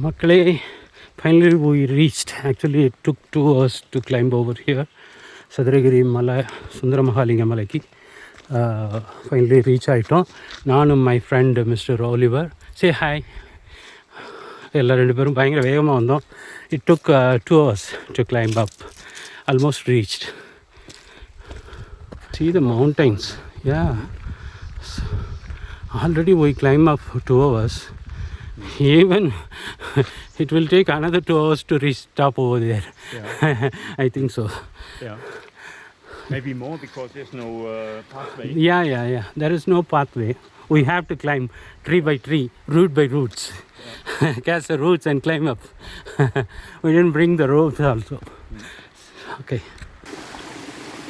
Makkale, finally we reached. Actually, it took 2 hours to climb over here. Sadragiri Malay, Sundara Mahalinga Malaki. Finally reach ஆகிட்டோம். நானும் my friend mister Oliver. Say hi. எல்லாம் 2 பேரும் பயங்கர வேகமாக வந்தோம். It took 2 hours to climb up. Almost reached. See the mountains. Yeah. Already we climb up for 2 hours. Even it will take another 2 hours to reach top over there. Yeah. I think so. Yeah. Maybe more because there's no pathway. Yeah. There is no pathway. We have to climb tree by tree, root by roots. Yeah. Catch the roots and climb up. We didn't bring the ropes also. Okay.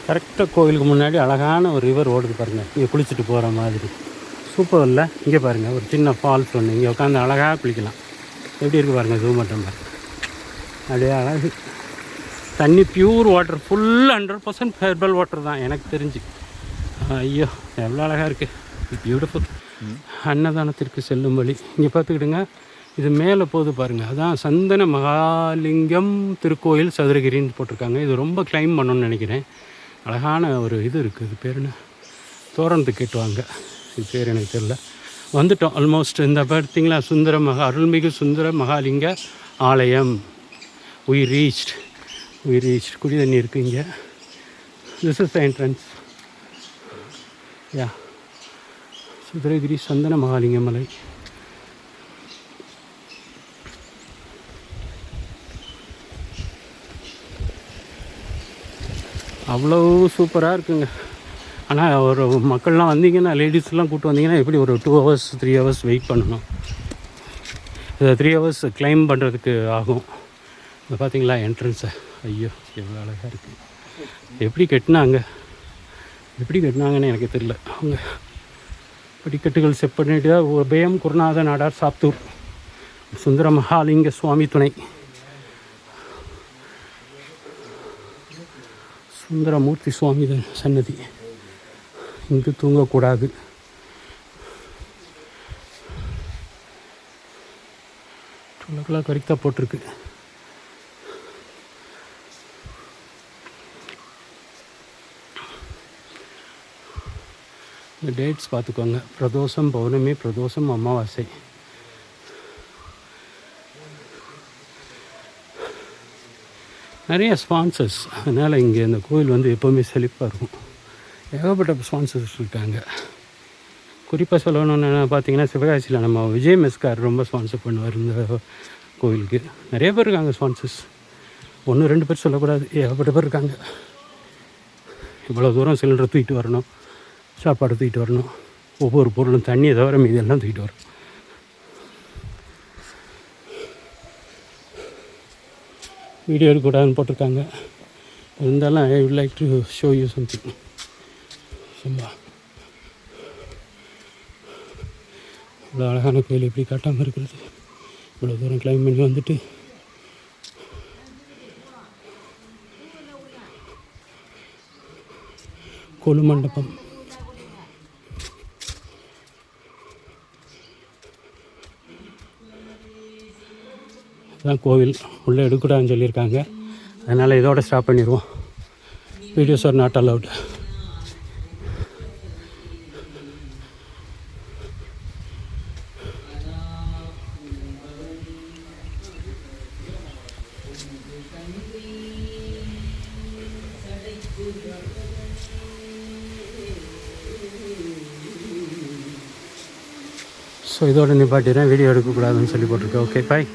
கரெக்டாக கோவிலுக்கு முன்னாடி அழகான ஒரு river ஓடுது பாருங்கள். இங்கே குளிச்சுட்டு போகிற மாதிரி சூப்பர் இல்லை? இங்கே பாருங்கள் ஒரு சின்ன ஃபால்ஸ் ஒன்று. இங்கே உட்காந்து அழகாக குளிக்கலாம். எப்படி இருக்குது பாருங்கள், ஜூம் மட்டும் பாருங்கள். அப்படியே அழகு. தண்ணி pure water, full 100% herbal water தான் எனக்கு தெரிஞ்சு. ஐயோ எவ்வளோ அழகாக இருக்குது, பியூட்டிஃபுல். அன்னதானத்திற்கு செல்லும் வழி இங்கே பார்த்துக்கிடுங்க. இது மேலே போகுது பாருங்கள், அதான் சந்தன மகாலிங்கம் திருக்கோயில் சதுரகிரின்னு போட்டிருக்காங்க. இது ரொம்ப கிளைம் பண்ணணும்னு நினைக்கிறேன். அழகான ஒரு இது இருக்குது. இது பேர் என்ன, தோரணத்துக்கு கேட்டுவாங்க. இது பேர் எனக்கு தெரியல. வந்துட்டோம் ஆல்மோஸ்ட். இந்த பார்த்தீங்களா, அருள்மிகு சுந்தர மகாலிங்க ஆலயம். we reached. குடி தண்ணி இருக்குது இங்கே. this is the entrance. யா, சதுரகிரி சந்தன மகாலிங்க மலை. அவ்வளோ சூப்பராக இருக்குங்க. ஆனால் ஒரு மக்கள்லாம் வந்தீங்கன்னா, லேடிஸ்லாம் கூப்பிட்டு வந்தீங்கன்னா எப்படி ஒரு 2 hours 3 hours வெயிட் பண்ணணும். 3 hours கிளைம் பண்ணுறதுக்கு ஆகும். இப்போ பார்த்தீங்களா என்ட்ரன்ஸை, ஐயோ எவ்வளோ அழகாக இருக்குது. எப்படி கட்டினாங்கன்னு எனக்கு தெரியல. அவங்க படிக்கட்டுகள் செட் பண்ணிட்டு உபயம் குருநாத நாடார் சாத்தூர் சுந்தர மகாலிங்க சுவாமி துணை. சுந்தரமூர்த்தி சுவாமி சன்னதி. இங்கு தூங்கக்கூடாது. டூலக்கெல்லாம் கரெக்டாக போட்டிருக்கு. இந்த டேட்ஸ் பார்த்துக்கோங்க. பிரதோஷம், பௌர்ணமி, பிரதோஷம், அமாவாசை. நிறைய ஸ்பான்சர்ஸ். அதனால் இங்கே இந்த கோயில் வந்து எப்போவுமே செழிப்பாக இருக்கும். ஏகப்பட்ட ஸ்பான்சர்ஸ் இருக்காங்க. குறிப்பாக சொல்லணும்னு பார்த்தீங்கன்னா, சிவகாசியில் நம்ம விஜய் மெஸ்கார் ரொம்ப ஸ்பான்சர் பண்ணுவார் இந்த கோயிலுக்கு. நிறைய பேர் இருக்காங்க ஸ்பான்சர்ஸ். 1-2 பேர் சொல்லக்கூடாது, ஏகப்பட்ட பேர் இருக்காங்க. இவ்வளோ தூரம் சிலிண்டர் தூக்கிட்டு வரணும், சாப்பாடு தூக்கிட்டு வரணும், ஒவ்வொரு பொருளும் தண்ணியை தவிர மீதி எல்லாம் தூக்கிட்டு வரணும். வீடியோ எடுக்கக்கூடாதுன்னு போட்டிருக்காங்க. இருந்தாலும் I would like to show you something. சும்மா இவ்வளோ அழகான கோயில் எப்படி காட்டாமல் இருக்கிறது. இவ்வளோ தூரம் கிளைம் பண்ணி வந்துட்டு கொலு மண்டபம். தான் கோவில். உள்ளே எடுக்கக்கூடாதுன்னு சொல்லியிருக்காங்க. அதனால் இதோட ஸ்டாப் பண்ணிடுவோம். Videos are not allowed. So இதோட நிப்பாட்டிடுறேன். வீடியோ எடுக்கக்கூடாதுன்னு சொல்லி போட்டிருக்கேன். ஓகே, பாய்.